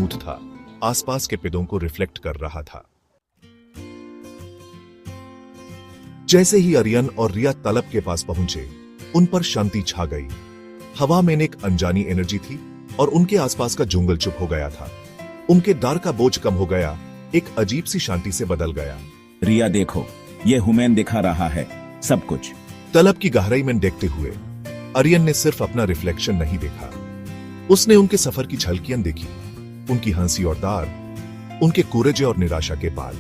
Smooth था, आसपास के पेड़ों को रिफ्लेक्ट कर रहा था। जैसे ही आर्यन और रिया तलब के पास पहुंचे, उन पर शांति छा गई। हवा में एक अनजानी एनर्जी थी और उनके आसपास का जंगल चुप हो गया था। उनके डर का बोझ कम हो गया, एक अजीब सी शांति से बदल गया। रिया देखो, ये हुमैन दिखा रहा है सब कुछ। तलब की गहराई में देखते हुए आर्यन ने सिर्फ अपना रिफ्लेक्शन नहीं देखा, उसने उनके सफर की झलकियां देखी, उनकी हंसी और दार, उनके कूरेज और निराशा के बाल।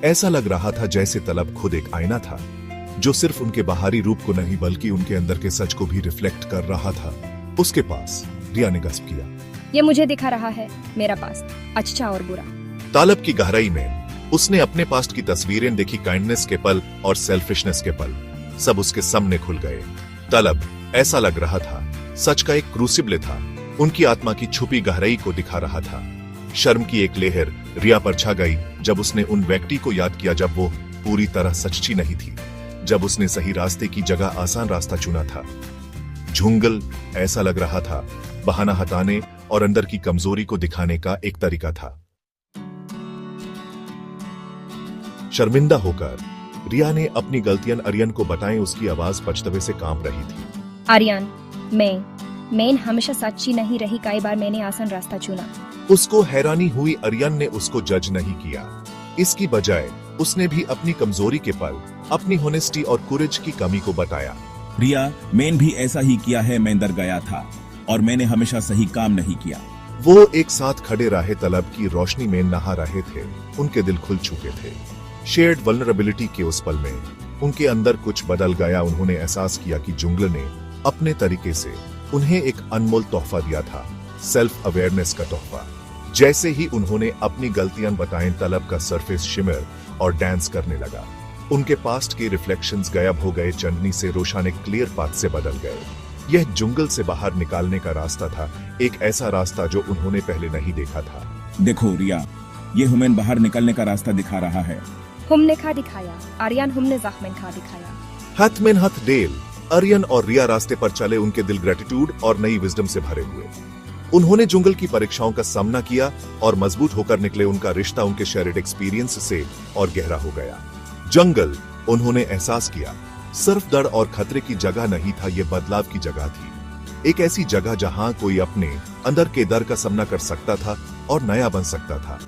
ऐसा लग रहा था जैसे तलब खुद एक आईना था, जो सिर्फ उनके बाहरी रूप को नहीं बल्कि उनके अंदर के सच को भी रिफ्लेक्ट कर रहा था। उसके पास रिया ने गस्प किया, ये मुझे दिखा रहा है मेरा पास्ट, अच्छा और बुरा। तलब की गहराई में उसने अपने पास्ट की तस्वीरें देखी, काइंडनेस के पल और सेल्फिशनेस के पल, सब उसके सामने खुल गए। तलब ऐसा लग रहा था सच का एक क्रूसिबल था, उनकी आत्मा की छुपी गहराई को दिखा रहा था। शर्म की एक लहर रिया पर छा गई जब उसने उन व्यक्ति को याद किया जब वो पूरी तरह सच्ची नहीं थी, जब उसने सही रास्ते की जगह आसान रास्ता चुना था। झुंगल ऐसा लग रहा था बहाना हटाने और अंदर की कमजोरी को दिखाने का एक तरीका था। शर्मिंदा होकर रिया ने अपनी गलतियां आर्यन को बताएं, उसकी आवाज पछतावे से कांप रही थी। आर्यन, मैं हमेशा सच्ची नहीं रही, कई बार मैंने आसान रास्ता चुना। उसको हैरानी हुई, आर्यन ने उसको जज नहीं किया, इसकी बजाय उसने भी अपनी कमजोरी के पल, अपनी होनेस्टी और कुरेज की कमी को बताया। रिया, मैंने भी ऐसा ही किया है, मैं डर गया था और मैंने हमेशा सही काम नहीं किया। वो एक साथ खड़े रहे, तलब की रोशनी में नहा रहे थे, उनके दिल खुल चुके थे। शेयर्ड वल्नरेबिलिटी के उस पल में उनके अंदर कुछ बदल गया। उन्होंने एहसास किया कि जंगल ने अपने तरीके से उन्हें एक अनमोल तोहफा दिया था, सेल्फ अवेयरनेस का तोहफा। जैसे ही उन्होंने अपनी गलतियां बताएं, तलब का सरफेस शिमर और डांस करने लगा। उनके पास्ट के रिफ्लेक्शंस गायब हो गए, चांदनी से रोशन एक क्लियर पाथ से बदल गए। यह जंगल से बाहर निकालने का रास्ता था, एक ऐसा रास्ता जो उन्होंने पहले नहीं देखा था। देखो रिया, ये हुमैन बाहर निकलने का रास्ता दिखा रहा है। हमने खा दिखाया आर्यन, हमने जख्में खा दिखाया। हाथ में हाथ डेल आर्यन और रिया रास्ते पर चले, उनके दिल ग्रेटिट्यूड और नई विजडम से भरे हुए। उन्होंने जंगल की परीक्षाओं का सामना किया और मजबूत होकर निकले। उनका रिश्ता उनके शेयर्ड एक्सपीरियंस से और गहरा हो गया। जंगल, उन्होंने एहसास किया, सिर्फ डर और खतरे की जगह नहीं था, यह बदलाव की जगह थी। एक ऐसी जगह जहां कोई अपने अंदर के डर का सामना कर सकता था और नया बन सकता था।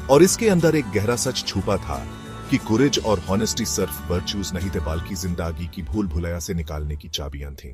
और इसके अंदर एक गहरा सच छुपा था कि कुरेज और हॉनेस्टी सिर्फ वर्च्यूज नहीं थे, बल्कि जिंदगी की भूल भुलैया से निकालने की चाबियां थीं।